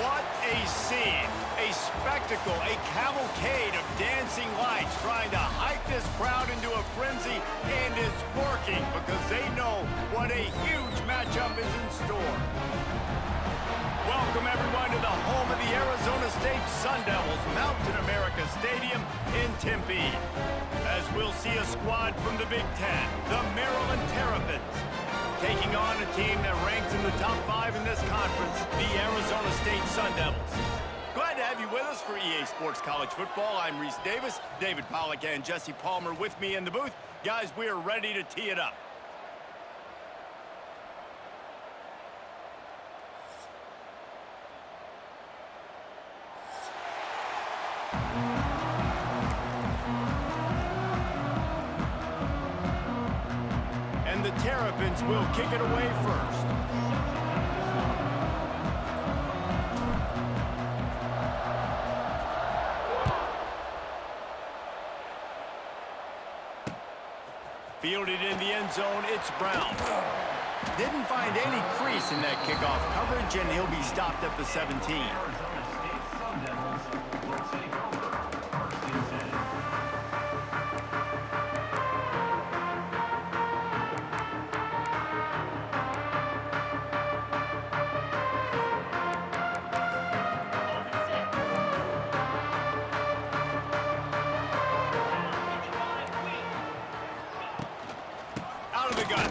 What a scene, a spectacle, a cavalcade of dancing lights trying to hype this crowd into a frenzy, and it's working because they know what a huge matchup is in store. Welcome everyone to the home of the Arizona State Sun Devils, Mountain America Stadium in Tempe. As we'll see a squad from the Big Ten, the Maryland Terrapins, taking on a team that ranks in the top 5 in this conference, the Arizona State Sun Devils. Glad to have you with us for EA Sports College Football. I'm Reese Davis, David Pollack and Jesse Palmer with me in the booth. Guys, we are ready to tee it up. And the Terrapins will kick it away first. Fielded in the end zone, it's Brown. Didn't find any crease in that kickoff coverage, and he'll be stopped at the 17.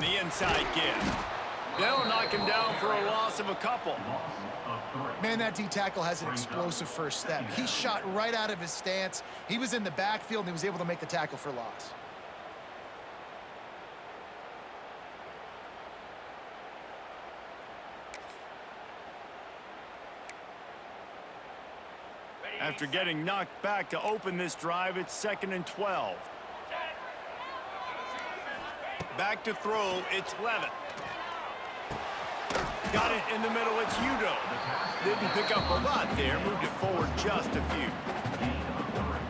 The inside give. They'll knock him down for a loss of a couple. Man, that D-tackle has an explosive first step. He shot right out of his stance. He was in the backfield, and he was able to make the tackle for loss. After getting knocked back to open this drive, it's 2nd and 12. Back to throw, it's Levitt. Got it in the middle, it's Udoh. Didn't pick up a lot there, moved it forward just a few.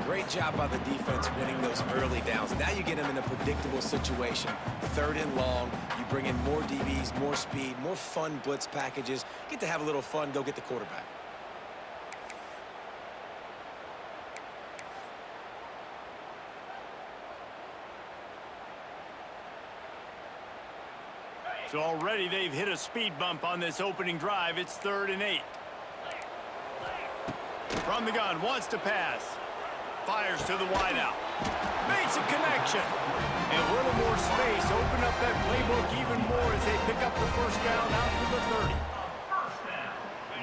Great job by the defense winning those early downs. Now you get them in a predictable situation. 3rd and long, you bring in more DBs, more speed, more fun blitz packages. Get to have a little fun, go get the quarterback. So already they've hit a speed bump on this opening drive. It's 3rd and 8. From the gun, wants to pass. Fires to the wideout. Makes a connection. And a little more space. Open up that playbook even more as they pick up the first down out to the 30.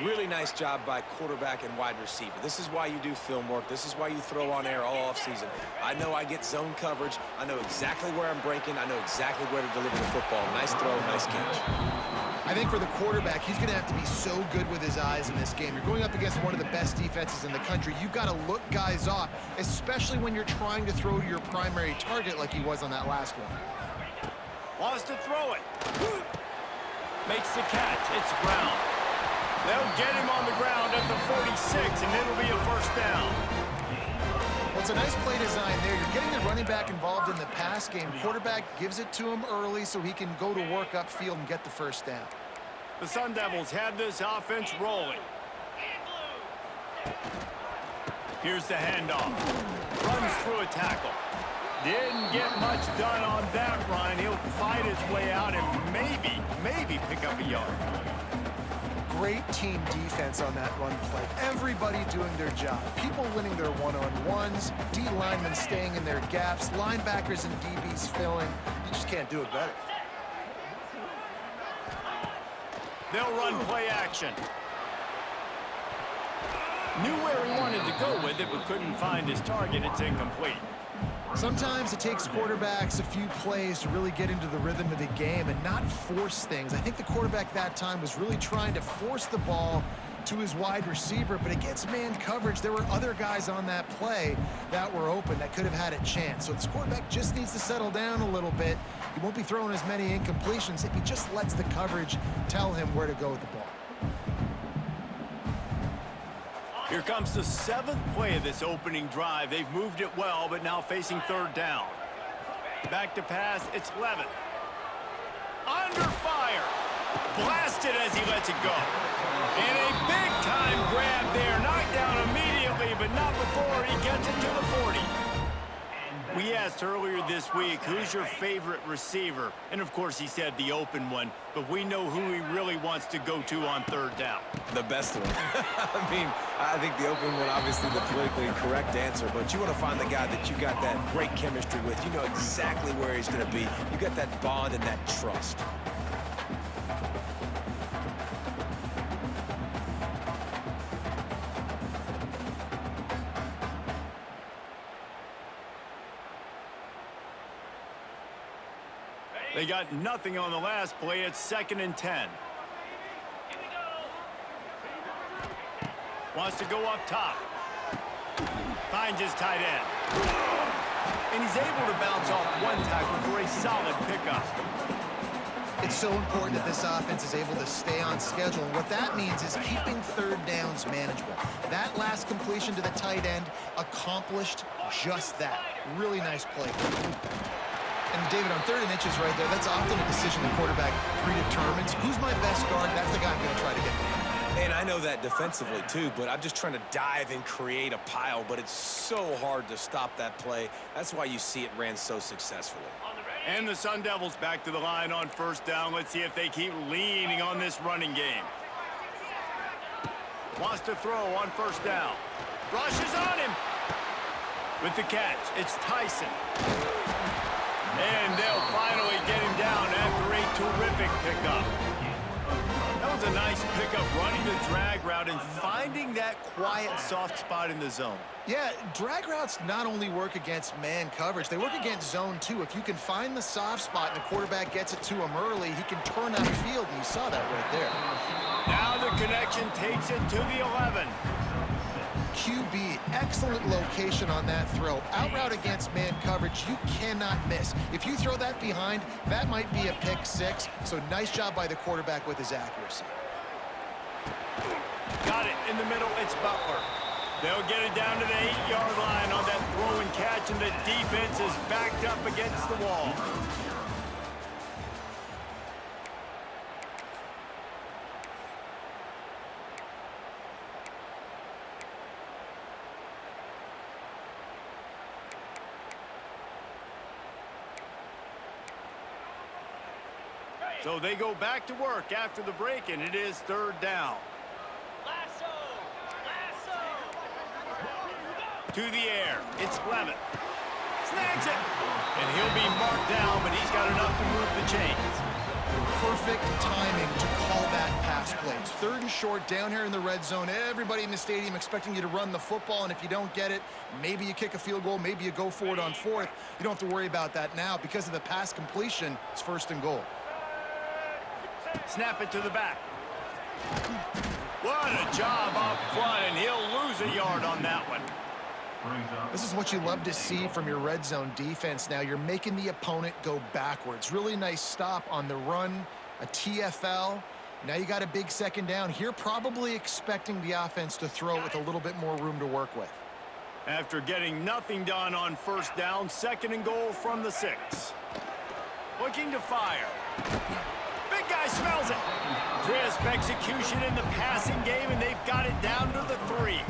Really nice job by quarterback and wide receiver. This is why you do film work. This is why you throw on air all offseason. I know I get zone coverage. I know exactly where I'm breaking. I know exactly where to deliver the football. Nice throw, nice catch. I think for the quarterback, he's going to have to be so good with his eyes in this game. You're going up against one of the best defenses in the country. You've got to look guys off, especially when you're trying to throw to your primary target like he was on that last one. Wants to throw it. Makes the catch. It's Brown. They'll get him on the ground at the 46, and it'll be a first down. Well, it's a nice play design there. You're getting the running back involved in the pass game. Quarterback gives it to him early so he can go to work upfield and get the first down. The Sun Devils have this offense rolling. Here's the handoff. Runs through a tackle. Didn't get much done on that run. He'll fight his way out and maybe pick up a yard. Great team defense on that run play. Everybody doing their job. People winning their one-on-ones, D linemen staying in their gaps, linebackers and DBs filling. You just can't do it better. They'll run play action. Knew where he wanted to go with it, but couldn't find his target. It's incomplete. Sometimes it takes quarterbacks a few plays to really get into the rhythm of the game and not force things. I think the quarterback that time was really trying to force the ball to his wide receiver, but against man coverage, there were other guys on that play that were open that could have had a chance. So this quarterback just needs to settle down a little bit. He won't be throwing as many incompletions if he just lets the coverage tell him where to go with the ball. Here comes the 7th play of this opening drive. They've moved it well, but now facing 3rd down. Back to pass, it's Levitt. Under fire. Blasted as he lets it go. And a big-time Big-time grab there. Knocked down immediately, but not before he gets it to the 40. We asked earlier this week, who's your favorite receiver? And, of course, he said the open one, but we know who he really wants to go to on third down. The best one. I mean, I think the open one, obviously the politically correct answer, but you want to find the guy that you got that great chemistry with. You know exactly where he's going to be. You got that bond and that trust. They got nothing on the last play. It's 2nd and 10. Wants to go up top. Finds his tight end. And he's able to bounce off one tackle for a solid pickup. It's so important that this offense is able to stay on schedule. And what that means is keeping third downs manageable. That last completion to the tight end accomplished just that. Really nice play. And David, on 3rd and inches right there, that's often a decision the quarterback predetermines. Who's my best guard? That's the guy I'm going to try to get behind. And I know that defensively, too, but I'm just trying to dive and create a pile, but it's so hard to stop that play. That's why you see it ran so successfully. And the Sun Devils back to the line on 1st down. Let's see if they keep leaning on this running game. Wants to throw on 1st down. Rushes on him. With the catch, it's Tyson. And they'll finally get him down after a terrific pickup. That was a nice pickup, running the drag route and finding that quiet, soft spot in the zone. Yeah, drag routes not only work against man coverage, they work against zone too. If you can find the soft spot and the quarterback gets it to him early, he can turn out the field, and you saw that right there. Now the connection takes it to the 11. QB, excellent location on that throw. Out route against man coverage, you cannot miss. If you throw that behind, that might be a pick 6. So nice job by the quarterback with his accuracy. Got it in the middle, it's Butler. They'll get it down to the 8-yard line on that throw and catch, and the defense is backed up against the wall. So they go back to work after the break, and it is 3rd down. To the air, it's Levitt. Snags it! And he'll be marked down, but he's got enough to move the chains. Perfect timing to call that pass play. It's 3rd and short down here in the red zone. Everybody in the stadium expecting you to run the football, and if you don't get it, maybe you kick a field goal, maybe you go for it on 4th. You don't have to worry about that now. Because of the pass completion, it's 1st and goal. Snap it to the back. What a job up front, and he'll lose a yard on that one. This is what you love to see from your red zone defense now. You're making the opponent go backwards. Really nice stop on the run, a TFL. Now you got a big 2nd down here, probably expecting the offense to throw it with a little bit more room to work with. After getting nothing done on 1st down, 2nd and goal from the 6. Looking to fire. Big guy smells it. Crisp execution in the passing game, and they've got it down to the 3.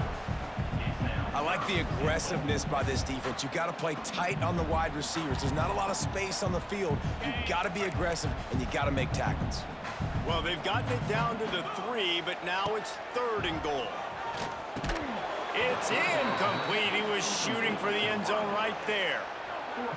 I like the aggressiveness by this defense. You got to play tight on the wide receivers. There's not a lot of space on the field. You got to be aggressive, and you got to make tackles. Well, they've gotten it down to the 3, but now it's 3rd and goal. It's incomplete. He was shooting for the end zone right there.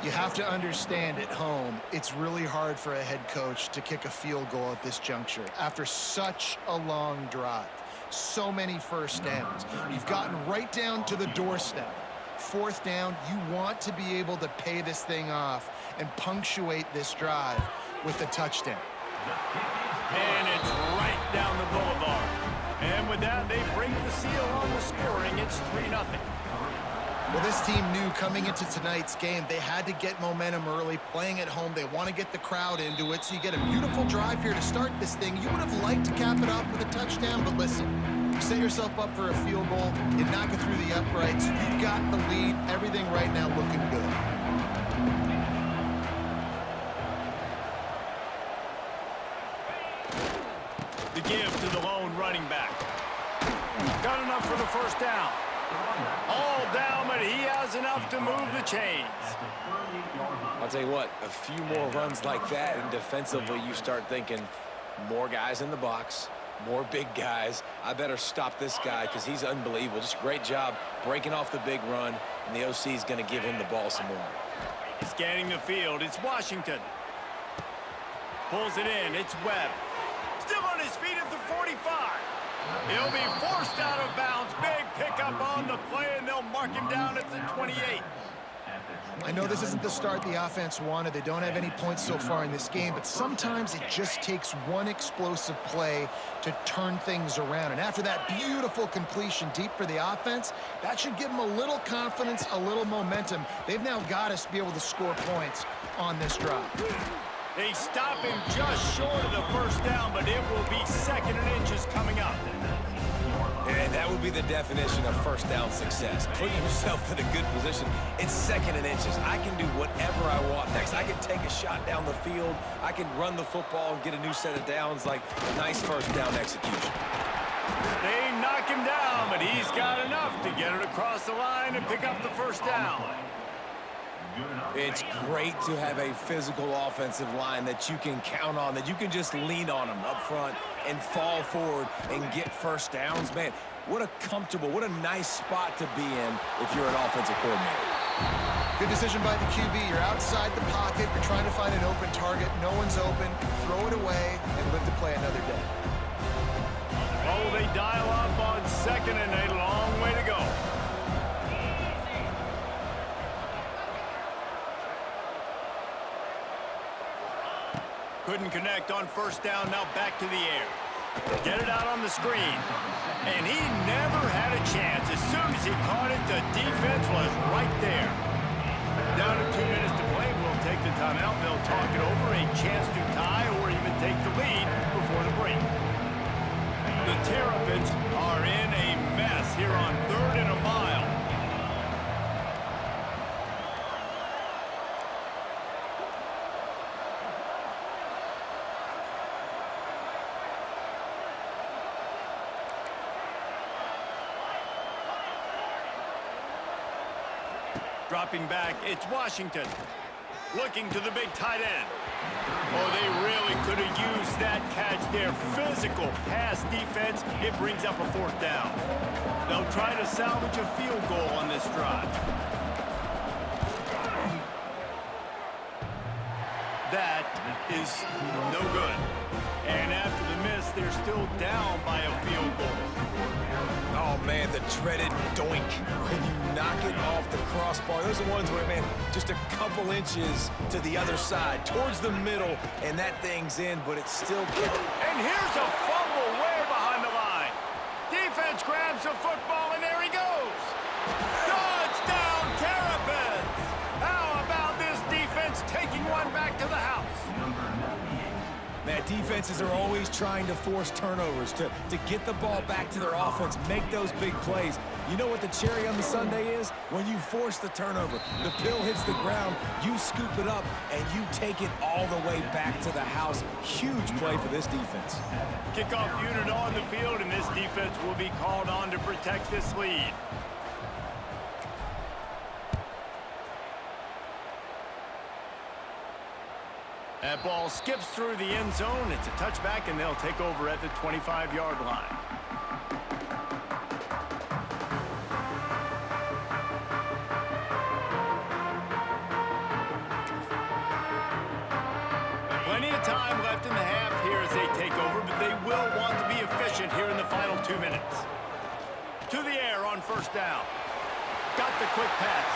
You have to understand, at home, it's really hard for a head coach to kick a field goal at this juncture after such a long drive. So many 1st downs. You've gotten right down to the doorstep. 4th down, you want to be able to pay this thing off and punctuate this drive with a touchdown. And it's right down the boulevard. And with that, they break the seal on the scoring. It's 3-0. Well, this team knew coming into tonight's game they had to get momentum early, playing at home. They want to get the crowd into it, so you get a beautiful drive here to start this thing. You would have liked to cap it off with a touchdown, but listen, you set yourself up for a field goal, you knock it through the uprights, you've got the lead, everything right now looking good. The give to the lone running back. Got enough for the first down. All down, but he has enough to move the chains. I'll tell you what, a few more runs like that, and defensively you start thinking more guys in the box, more big guys. I better stop this guy because he's unbelievable. Just a great job breaking off the big run, and the OC is going to give him the ball some more. Scanning the field, it's Washington. Pulls it in, it's Webb. Still on his feet at the 45. He'll be forced out of bounds. Big pickup on the play, and they'll mark him down at the 28. I know this isn't the start the offense wanted. They don't have any points so far in this game, but sometimes it just takes one explosive play to turn things around. And after that beautiful completion deep for the offense, that should give them a little confidence, a little momentum. They've now got us to be able to score points on this drive. They stop him just short of the first down, but it will be 2nd and inches coming up. And that would be the definition of first down success. Putting yourself in a good position. It's 2nd and inches. I can do whatever I want next. I can take a shot down the field. I can run the football and get a new set of downs. Like a nice first down execution. They knock him down, but he's got enough to get it across the line and pick up the first down. It's great to have a physical offensive line that you can count on, that you can just lean on them up front and fall forward and get first downs. Man, what a comfortable, what a nice spot to be in if you're an offensive coordinator. Good decision by the QB. You're outside the pocket. You're trying to find an open target. No one's open. Throw it away and live to play another day. Oh, they dial up on 2nd and a long way to go. Couldn't connect on first down, now back to the air. Get it out on the screen. And he never had a chance. As soon as he caught it, the defense was right there. Down to 2 minutes to play, we'll take the timeout. They'll talk it over, a chance to tie or even take the lead before the break. The Terrapins are in a mess here on 3rd and a mile. Dropping back, it's Washington. Looking to the big tight end. Oh, they really could have used that catch there. Physical pass defense. It brings up a 4th down. They'll try to salvage a field goal on this drive. That is no good. And after the miss, they're still down by a field goal. Oh, man, the dreaded doink. When you knock it off the crossbar. Those are ones where, man, just a couple inches to the other side, towards the middle, and that thing's in, but it's still counts. And here's a fumble way behind the line. Defense grabs the football, and there he goes. Touchdown, Terrapins! How about this defense taking one back to the house? Man, defenses are always trying to force turnovers, to get the ball back to their offense, make those big plays. You know what the cherry on the sundae is? When you force the turnover, the pill hits the ground, you scoop it up, and you take it all the way back to the house. Huge play for this defense. Kickoff unit on the field, and this defense will be called on to protect this lead. That ball skips through the end zone. It's a touchback, and they'll take over at the 25-yard line. Plenty of time left in the half here as they take over, but they will want to be efficient here in the final 2 minutes. To the air on first down. Got the quick pass.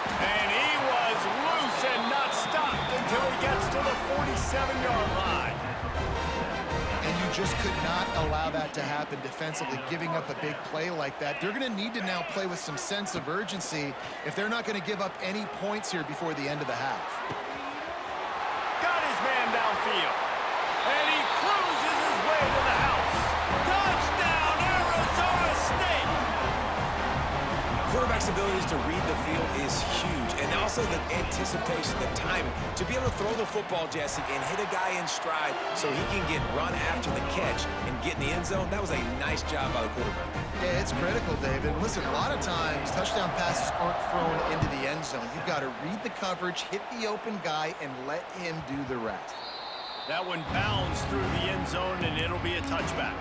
And he was loose and not stopped until he gets to the 47-yard line. And you just could not allow that to happen defensively, giving up a big play like that. They're going to need to now play with some sense of urgency if they're not going to give up any points here before the end of the half. Got his man downfield. And he cruises his way to the house. Touchdown, Arizona State! For quarterback's ability to read the field is huge, and also the anticipation, the timing. To be able to throw the football, Jesse, and hit a guy in stride so he can get run after the catch and get in the end zone, that was a nice job by the quarterback. Yeah, it's critical, David. Listen, a lot of times, touchdown passes aren't thrown into the end zone. You've got to read the coverage, hit the open guy, and let him do the rest. That one bounds through the end zone, and it'll be a touchback.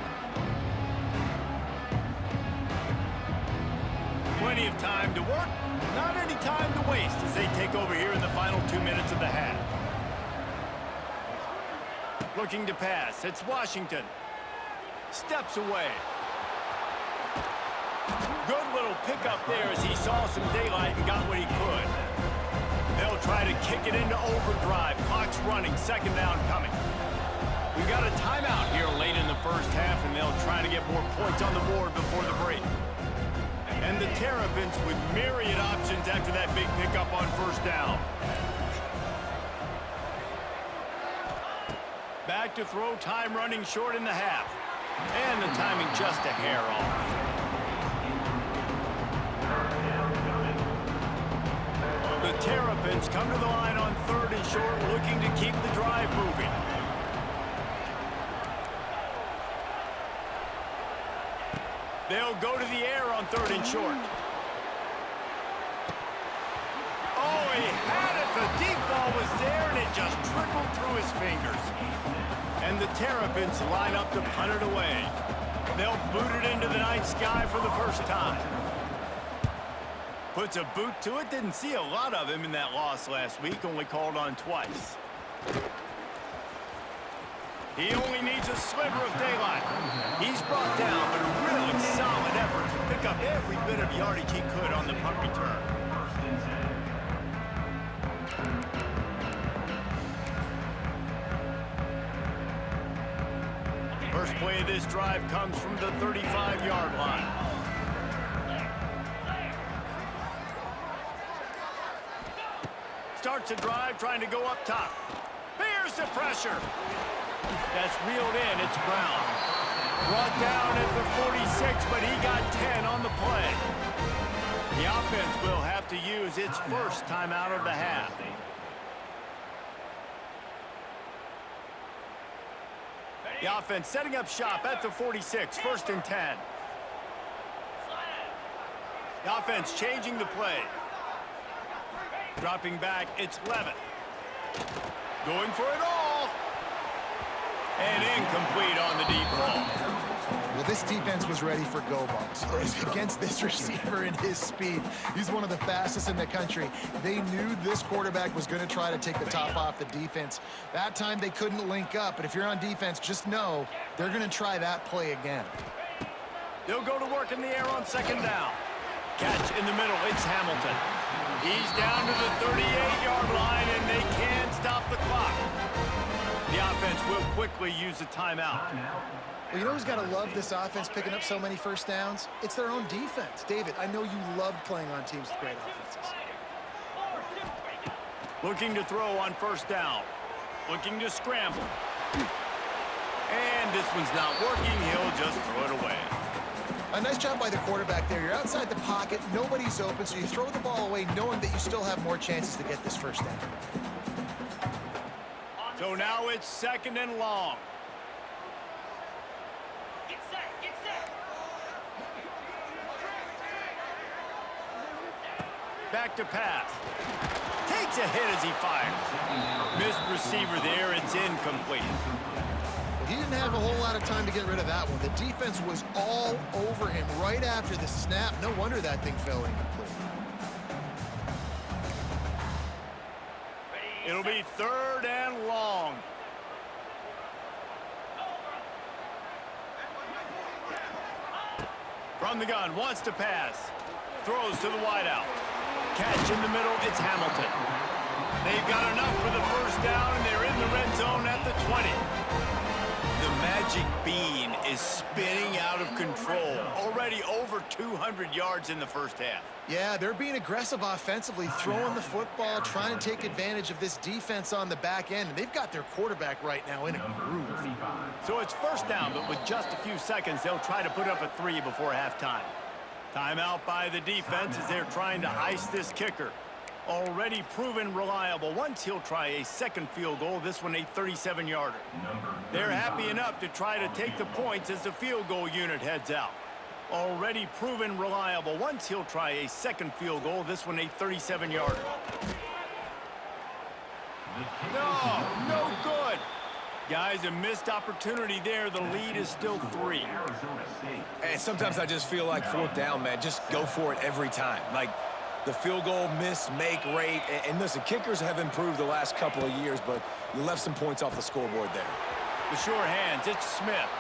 Plenty of time to work, not any time to waste as they take over here in the final 2 minutes of the half. Looking to pass, it's Washington. Steps away. Good little pickup there as he saw some daylight and got what he could. They'll try to kick it into overdrive. Clock's running, second down coming. We've got a timeout here late in the first half, and they'll try to get more points on the board before the break. And the Terrapins with myriad options after that big pickup on first down. Back to throw, time running short in the half. And the timing just a hair off. The Terrapins come to the line on third and short, looking to keep the drive moving. They'll go to the air on third and short. Oh, he had it. The deep ball was there, and it just trickled through his fingers. And the Terrapins line up to punt it away. They'll boot it into the night sky for the first time. Puts a boot to it. Didn't see a lot of him in that loss last week. Only called on twice. He only needs a sliver of daylight. He's brought down, but a really solid effort to pick up every bit of yardage he could on the punt return. First play of this drive comes from the 35-yard line. Starts a drive trying to go up top. Bears the pressure. That's reeled in. It's Brown. Brought down at the 46, but he got 10 on the play. The offense will have to use its first timeout of the half. The offense setting up shop at the 46, first and 10. The offense changing the play. Dropping back, it's Levitt. Going for it all. And incomplete on the deep ball. Well, this defense was ready for go bucks against this receiver and his speed. He's one of the fastest in the country. They knew this quarterback was going to try to take the top off the defense. That time they couldn't link up, but if you're on defense, just know they're going to try that play again. They'll go to work in the air on second down. Catch in the middle, it's Hamilton. He's down to the 38-yard line, and they can't stop the clock. The offense will quickly use a timeout. Well, you know who's got to love this offense picking up so many first downs? It's their own defense. David, I know you loved playing on teams with great offenses. Looking to throw on first down. Looking to scramble. And this one's not working. He'll just throw it away. A nice job by the quarterback there. You're outside the pocket. Nobody's open, so you throw the ball away knowing that you still have more chances to get this first down. So now it's second and long. Get set, get set. Back to pass. Takes a hit as he fires. Missed receiver there. It's incomplete. Well, he didn't have a whole lot of time to get rid of that one. The defense was all over him right after the snap. No wonder that thing fell incomplete. It'll be third and long. From the gun, wants to pass. Throws to the wideout. Catch in the middle, it's Hamilton. They've got enough for the first down, and they're in the red zone at the 20. The magic bean is spinning out of control. Already over 200 yards in the first half. Yeah, they're being aggressive offensively, throwing the football, trying to take advantage of this defense on the back end. And they've got their quarterback right now in a groove. So it's first down, but with just a few seconds, they'll try to put up a 3 before halftime. Timeout by the defense as they're trying to ice this kicker. Already proven reliable. Once he'll try a second field goal, this one a 37-yarder. They're happy enough to try to take the points as the field goal unit heads out. Already proven reliable. Once he'll try a second field goal, this one a 37-yarder. No good. Guys, a missed opportunity there. The lead is still 3. And sometimes I just feel like fourth down, man. Just go for it every time. Like the field goal miss-make rate. And listen, kickers have improved the last couple of years, but you left some points off the scoreboard there. The sure hands, it's Smith.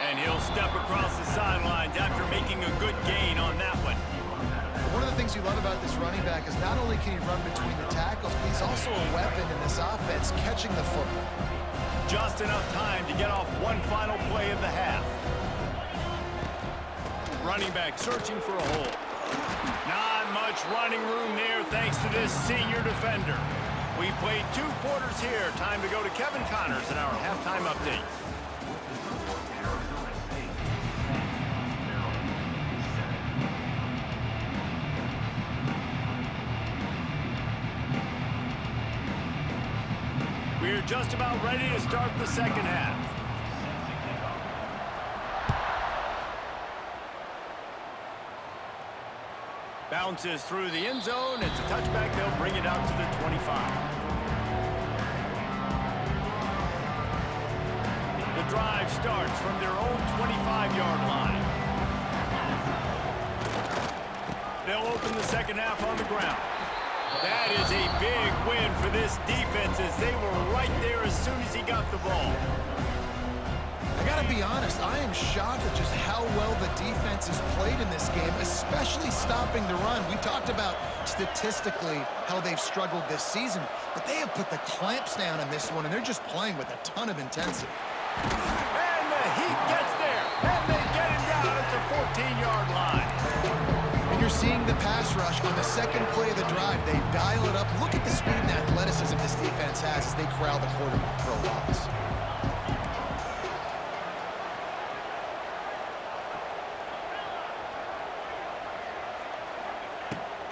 And he'll step across the sidelines after making a good gain on that one. One of the things you love about this running back is not only can he run between the tackles, but he's also a weapon in this offense, catching the football. Just enough time to get off one final play of the half. Running back searching for a hole. Not much running room there thanks to this senior defender. We've played 2 quarters here. Time to go to Kevin Connors in our halftime update. We're just about ready to start the second half. Bounces through the end zone. It's a touchback. They'll bring it out to the 25. The drive starts from their own 25-yard line. They'll open the second half on the ground. That is a big win for this defense as they were right there as soon as he got the ball. I gotta be honest, I am shocked at just how well the defense has played in this game, especially stopping the run. We talked about statistically how they've struggled this season, but they have put the clamps down in this one, and they're just playing with a ton of intensity. And the heat gets there, and they get him down at the 14-yard line. And you're seeing the pass rush on the second play of the drive. They dial it up. Look at the speed and athleticism this defense has as they corral the quarterback for a loss.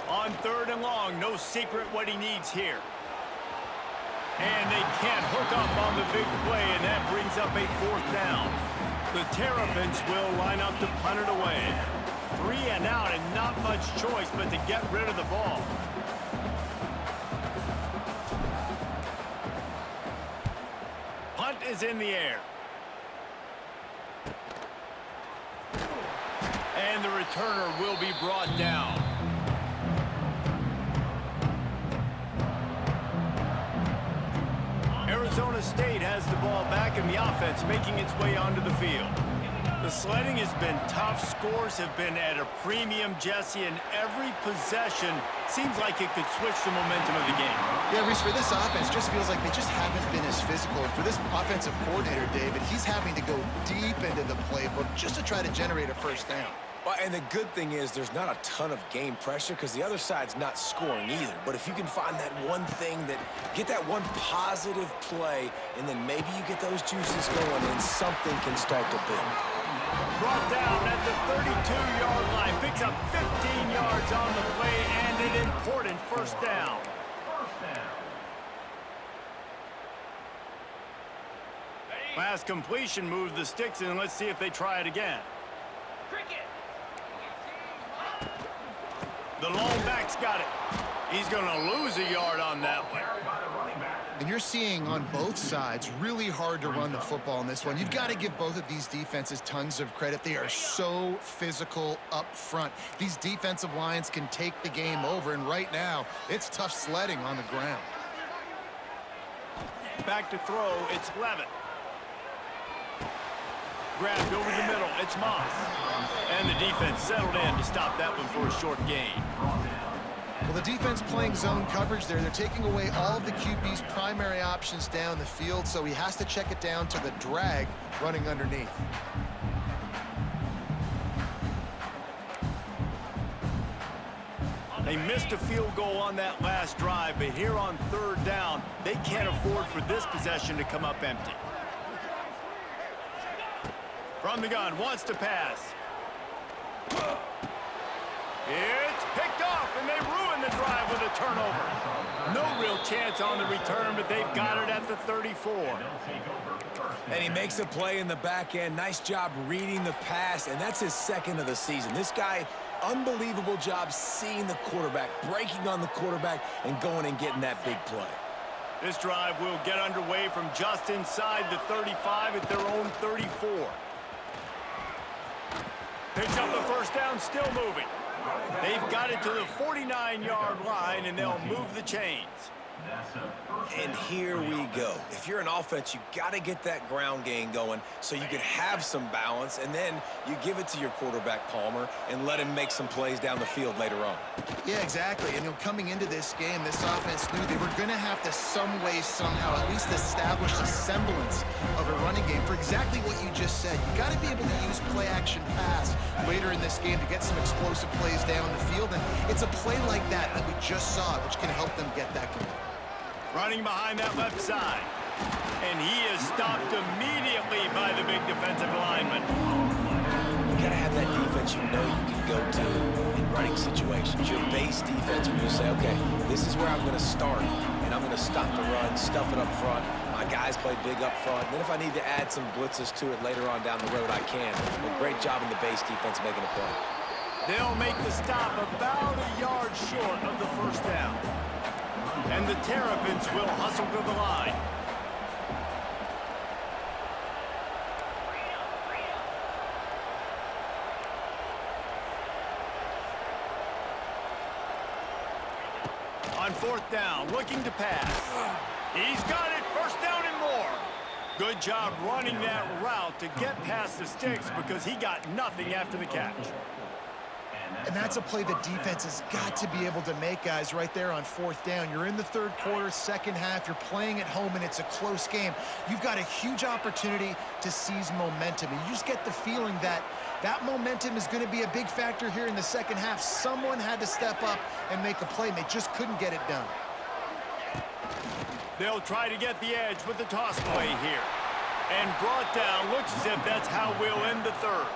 On 3rd and long, no secret what he needs here. And they can't hook up on the big play, and that brings up a 4th down. The Terrapins will line up to punt it away. 3 and out, and not much choice but to get rid of the ball. Punt is in the air. And the returner will be brought down. Arizona State has the ball back in the offense, making its way onto the field. The sledding has been tough. Scores have been at a premium, Jesse, and every possession seems like it could switch the momentum of the game. Yeah, Reese, for this offense, just feels like they just haven't been as physical. And for this offensive coordinator, David, he's having to go deep into the playbook just to try to generate a first down. Well, and the good thing is there's not a ton of game pressure because the other side's not scoring either. But if you can find that one thing, get that one positive play, and then maybe you get those juices going and something can start to build. Brought down at the 32-yard line. Picks up 15 yards on the play and an important first down. Last completion moved the sticks, and let's see if they try it again. The lone back's got it. He's going to lose a yard on that one. And you're seeing on both sides really hard to run the football in this one. You've got to give both of these defenses tons of credit. They are so physical up front. These defensive lines can take the game over, and right now, it's tough sledding on the ground. Back to throw, it's Levitt. Grabbed over the middle, it's Moss. And the defense settled in to stop that one for a short gain. Well, the defense playing zone coverage there. They're taking away all of the QB's primary options down the field, so he has to check it down to the drag running underneath. They missed a field goal on that last drive, but here on 3rd down, they can't afford for this possession to come up empty. From the gun, wants to pass. It's picked off, and they ruin the drive with a turnover. No real chance on the return, but they've got it at the 34. And he makes a play in the back end. Nice job reading the pass, and that's his second of the season. This guy, unbelievable job seeing the quarterback, breaking on the quarterback, and going and getting that big play. This drive will get underway from just inside the 35 at their own 34. Picks up the first down, still moving. They've got it to the 49-yard line, and they'll move the chains. And here we go. If you're an offense, you got to get that ground game going so you can have some balance, and then you give it to your quarterback, Palmer, and let him make some plays down the field later on. Yeah, exactly. And coming into this game, this offense knew they were going to have to some way, somehow, at least establish a semblance of a running game for exactly what you just said. You got to be able to use play-action pass later in this game to get some explosive plays down the field, and it's a play like that we just saw, which can help them get that going. Running behind that left side. And he is stopped immediately by the big defensive lineman. You got to have that defense you know you can go to in running situations. Your base defense where you say, okay, this is where I'm going to start, and I'm going to stop the run, stuff it up front. My guys play big up front. And then if I need to add some blitzes to it later on down the road, I can. But great job in the base defense making a play. They'll make the stop about a yard short of the first down. And the Terrapins will hustle to the line. On fourth down, looking to pass. He's got it, first down and more. Good job running that route to get past the sticks because he got nothing after the catch. And that's a play the defense has got to be able to make, guys, right there on fourth down. You're in the third quarter, second half. You're playing at home, and it's a close game. You've got a huge opportunity to seize momentum. And you just get the feeling that that momentum is going to be a big factor here in the second half. Someone had to step up and make a play, and they just couldn't get it done. They'll try to get the edge with the toss play here. And brought down. Looks as if that's how we'll end the third.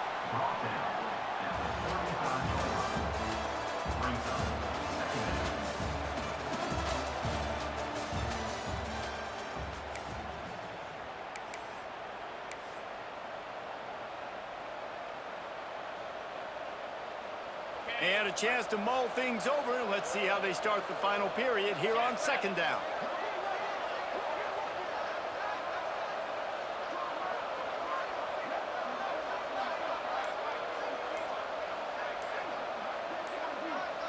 And a chance to mull things over. Let's see how they start the final period here on second down.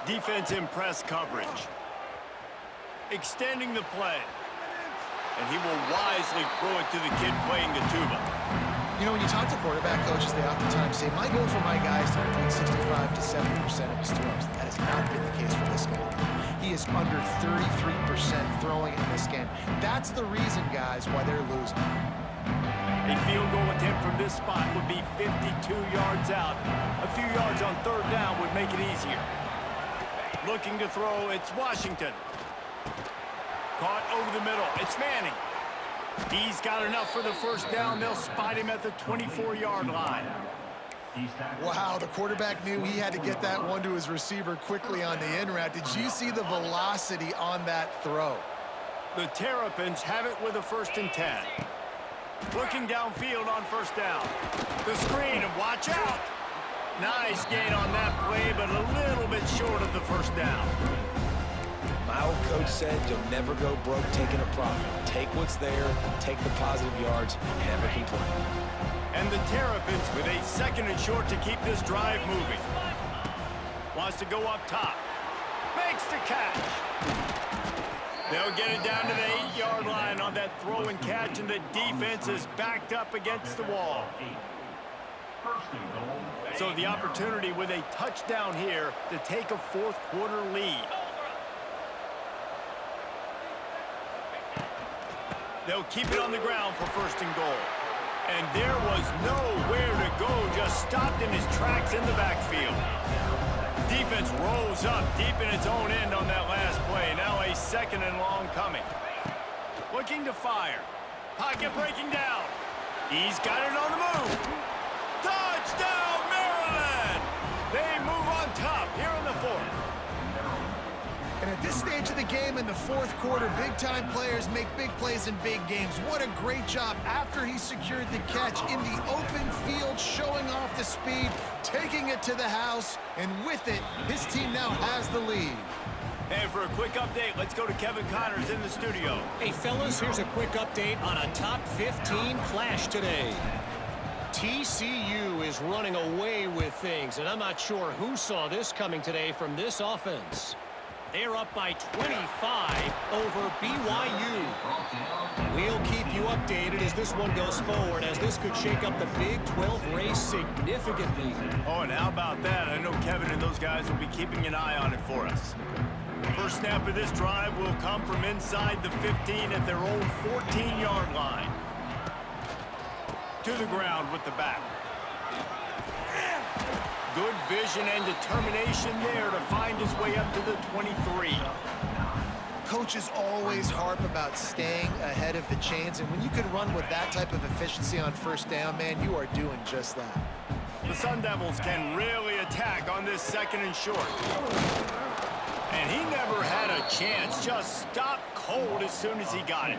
Defense in press coverage. Extending the play. And he will wisely throw it to the kid playing the tuba. You know, when you talk to quarterback coaches, they oftentimes say, my goal for my guys is between 65 to 70% of his throws. That has not been the case for this guy. He is under 33% throwing in this game. That's the reason, guys, why they're losing. A field goal attempt from this spot would be 52 yards out. A few yards on third down would make it easier. Looking to throw, it's Washington. Caught over the middle, it's Manning. He's got enough for the first down. They'll spot him at the 24-yard line. Wow, the quarterback knew he had to get that one to his receiver quickly on the in route. Did you see the velocity on that throw? The Terrapins have it with a 1st and 10. Looking downfield on first down. The screen, and watch out. Nice gain on that play, but a little bit short of the first down. My old coach said you'll never go broke taking a profit. Take what's there, take the positive yards, never complain. And the Terrapins with a 2nd and short to keep this drive moving. Wants to go up top. Makes the catch. They'll get it down to the 8-yard line on that throw and catch, and the defense is backed up against the wall. So the opportunity with a touchdown here to take a fourth quarter lead. They'll keep it on the ground for 1st and goal. And there was nowhere to go, just stopped in his tracks in the backfield. Defense rolls up deep in its own end on that last play. Now a 2nd and long coming. Looking to fire. Pocket breaking down. He's got it on the move. Touchdown, Maryland! They move on top here in the game in the fourth quarter. Big-time players make big plays in big games. What a great job after he secured the catch in the open field, showing off the speed, taking it to the house, and with it, his team now has the lead. And for a quick update, let's go to Kevin Connors in the studio. Hey, fellas, here's a quick update on a top 15 clash today. TCU is running away with things, and I'm not sure who saw this coming today from this offense. They're up by 25 over BYU. We'll keep you updated as this one goes forward, as this could shake up the Big 12 race significantly. Oh, and how about that? I know Kevin and those guys will be keeping an eye on it for us. First snap of this drive will come from inside the 15 at their own 14-yard line. To the ground with the back. Good vision and determination there to find his way up to the 23. Coaches always harp about staying ahead of the chains, and when you can run with that type of efficiency on first down, man, you are doing just that. The Sun Devils can really attack on this second and short. And he never had a chance, just stopped cold as soon as he got it.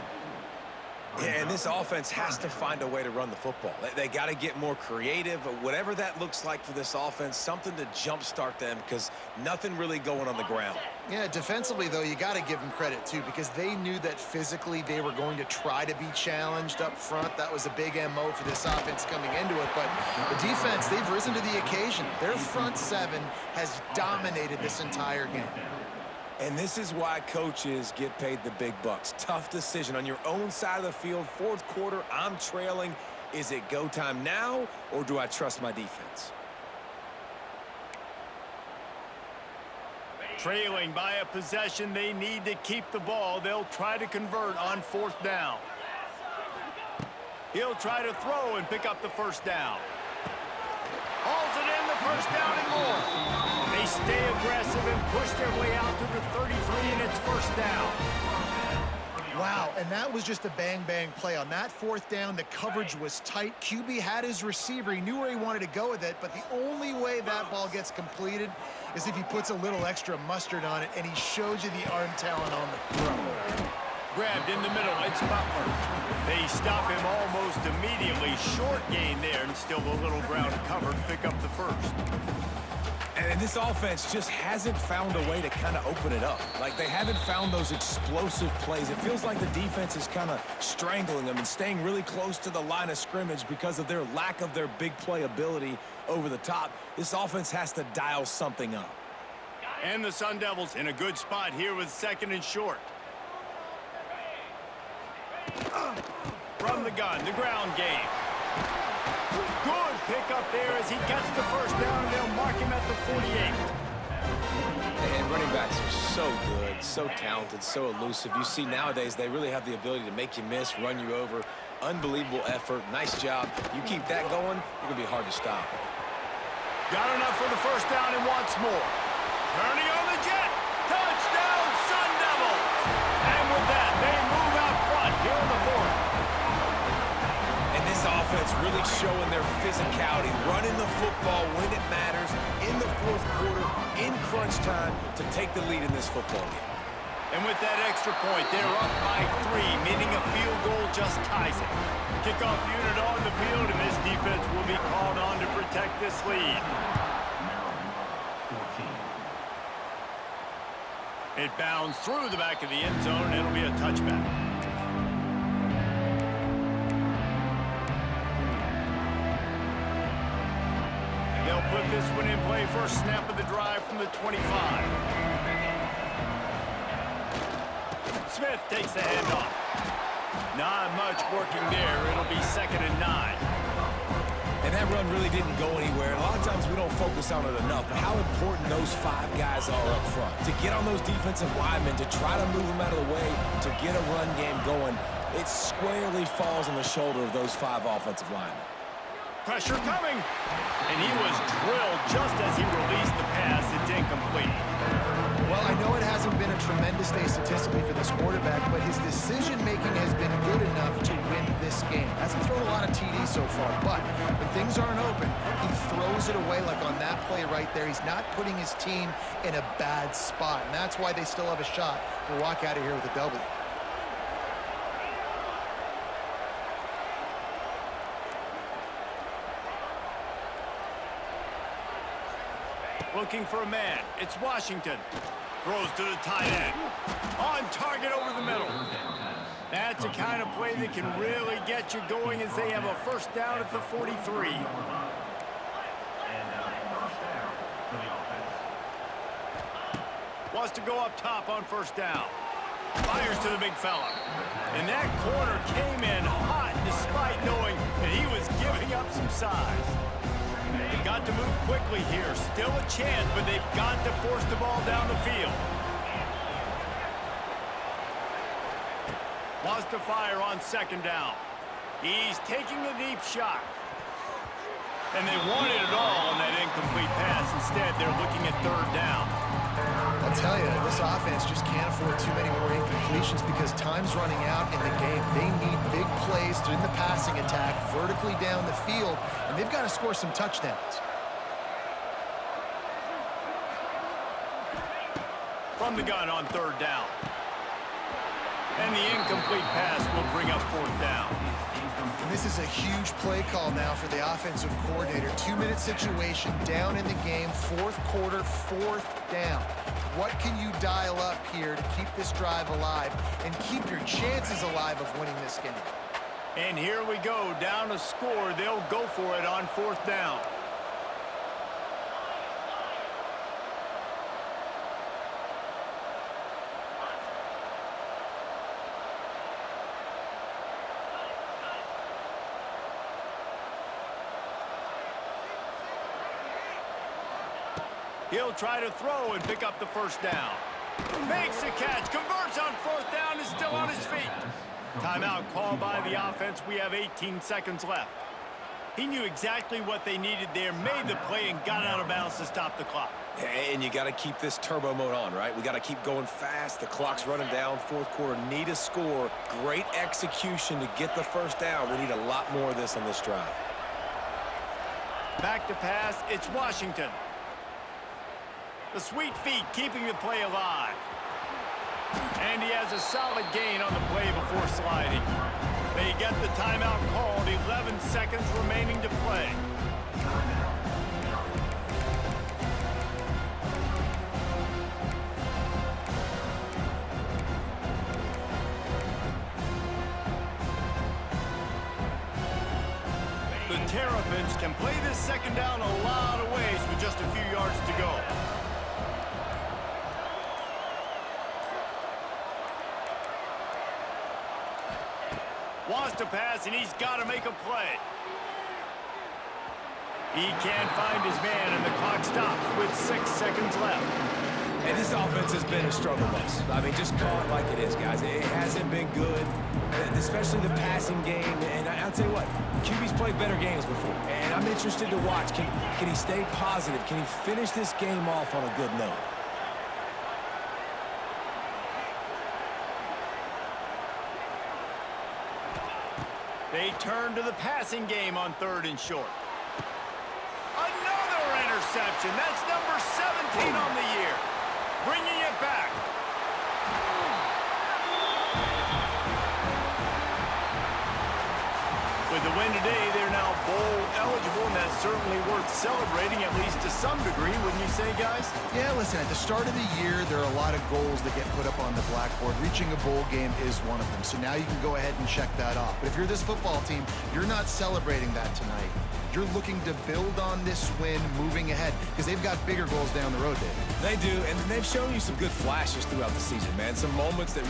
Yeah, and this offense has to find a way to run the football. They got to get more creative, whatever that looks like for this offense, something to jumpstart them, because nothing really going on the ground. Yeah, defensively, though, you got to give them credit, too, because they knew that physically they were going to try to be challenged up front. That was a big MO for this offense coming into it. But the defense, they've risen to the occasion. Their front seven has dominated this entire game. And this is why coaches get paid the big bucks. Tough decision on your own side of the field. Fourth quarter, I'm trailing. Is it go time now, or do I trust my defense? Trailing by a possession, they need to keep the ball. They'll try to convert on fourth down. He'll try to throw and pick up the first down. Hauls it in, the first down and more. They stay aggressive and push their way out to the 33, and it's first down. Wow, and that was just a bang-bang play. On that fourth down, the coverage was tight. QB had his receiver. He knew where he wanted to go with it, but the only way that ball gets completed is if he puts a little extra mustard on it, and he shows you the arm talent on the throw. Grabbed in the middle, it's Butler. They stop him almost immediately. Short gain there, and still a little ground covered. Pick up the first. And this offense just hasn't found a way to kind of open it up. Like, they haven't found those explosive plays. It feels like the defense is kind of strangling them and staying really close to the line of scrimmage because of their lack of their big play ability over the top. This offense has to dial something up. And the Sun Devils in a good spot here with second and short. From the gun, the ground game. Good pick up there as he gets the first down, and they'll mark him at the 48. And running backs are so good, so talented, so elusive. You see nowadays they really have the ability to make you miss, run you over. Unbelievable effort. Nice job. You keep that going, you're going to be hard to stop. Got enough for the first down and wants more. Turning on the jet. Touchdown, Sun Devils. And with that, they move out front here in the fourth. And this offense really showing their physicality, running the football when it matters in the fourth quarter, in crunch time, to take the lead in this football game. And with that extra point, they're up by 3, meaning a field goal just ties it. Kickoff unit on the field, and this defense will be called on to protect this lead. It bounds through the back of the end zone, and it'll be a touchback. They'll put this one in play. First snap of the drive from the 25. Smith takes the handoff. Not much working there. It'll be 2nd and 9. And that run really didn't go anywhere. A lot of times we don't focus on it enough, but how important those 5 guys are up front. To get on those defensive linemen, to try to move them out of the way, to get a run game going, it squarely falls on the shoulder of those 5 offensive linemen. Pressure coming. And he was drilled just as he released the pass. It's incomplete. Well, I know it hasn't been a tremendous day statistically for this quarterback, but his decision-making has been good enough to win this game. Hasn't thrown a lot of TDs so far, but when things aren't open, he throws it away like on that play right there. He's not putting his team in a bad spot, and that's why they still have a shot to walk out of here with a W. Looking for a man. It's Washington. Throws to the tight end. On target over the middle. That's the kind of play that can really get you going as they have a first down at the 43. Wants to go up top on first down. Fires to the big fella. And that corner came in hot despite knowing that he was giving up some size. They've got to move quickly here. Still a chance, but they've got to force the ball down the field. Wants to fire on second down. He's taking a deep shot. And they wanted it all on that incomplete pass. Instead, they're looking at third down. I'll tell you, this offense just can't afford too many more incompletions because time's running out in the game. They need big plays in the passing attack, vertically down the field, and they've got to score some touchdowns. From the gun on third down. And the incomplete pass will bring up fourth down. And this is a huge play call now for the offensive coordinator. 2-minute situation, down in the game, fourth quarter, fourth down. What can you dial up here to keep this drive alive and keep your chances alive of winning this game? And here we go, down a score. They'll go for it on fourth down. He'll try to throw and pick up the first down. Makes the catch, converts on fourth down, is still on his feet. Timeout called by the offense. We have 18 seconds left. He knew exactly what they needed there, made the play, and got out of bounds to stop the clock. And you got to keep this turbo mode on, right? We got to keep going fast. The clock's running down. Fourth quarter, need a score. Great execution to get the first down. We need a lot more of this on this drive. Back to pass, it's Washington. The sweet feet keeping the play alive. And he has a solid gain on the play before sliding. They get the timeout called, 11 seconds remaining to play. The Terrapins can play this second down a lot of ways with just a few yards to go. Wants to pass, and he's got to make a play. He can't find his man, and the clock stops with 6 seconds left. And this offense has been a struggle bus. I mean, just call it like it is, guys. It hasn't been good, especially the passing game. And I'll tell you what, QB's played better games before. And I'm interested to watch. Can he stay positive? Can he finish this game off on a good note? They turn to the passing game on third and short. Another interception. That's number 17 on the year. Bringing it back. With the win today, they're now bowl eligible, and that's certainly worth celebrating, at least to some degree, wouldn't you say, guys? Yeah, listen, at the start of the year, there are a lot of goals that get put up on the blackboard. Reaching a bowl game is one of them, so now you can go ahead and check that off. But if you're this football team, you're not celebrating that tonight. You're looking to build on this win moving ahead because they've got bigger goals down the road, David. They do, and they've shown you some good flashes throughout the season, man. Some moments that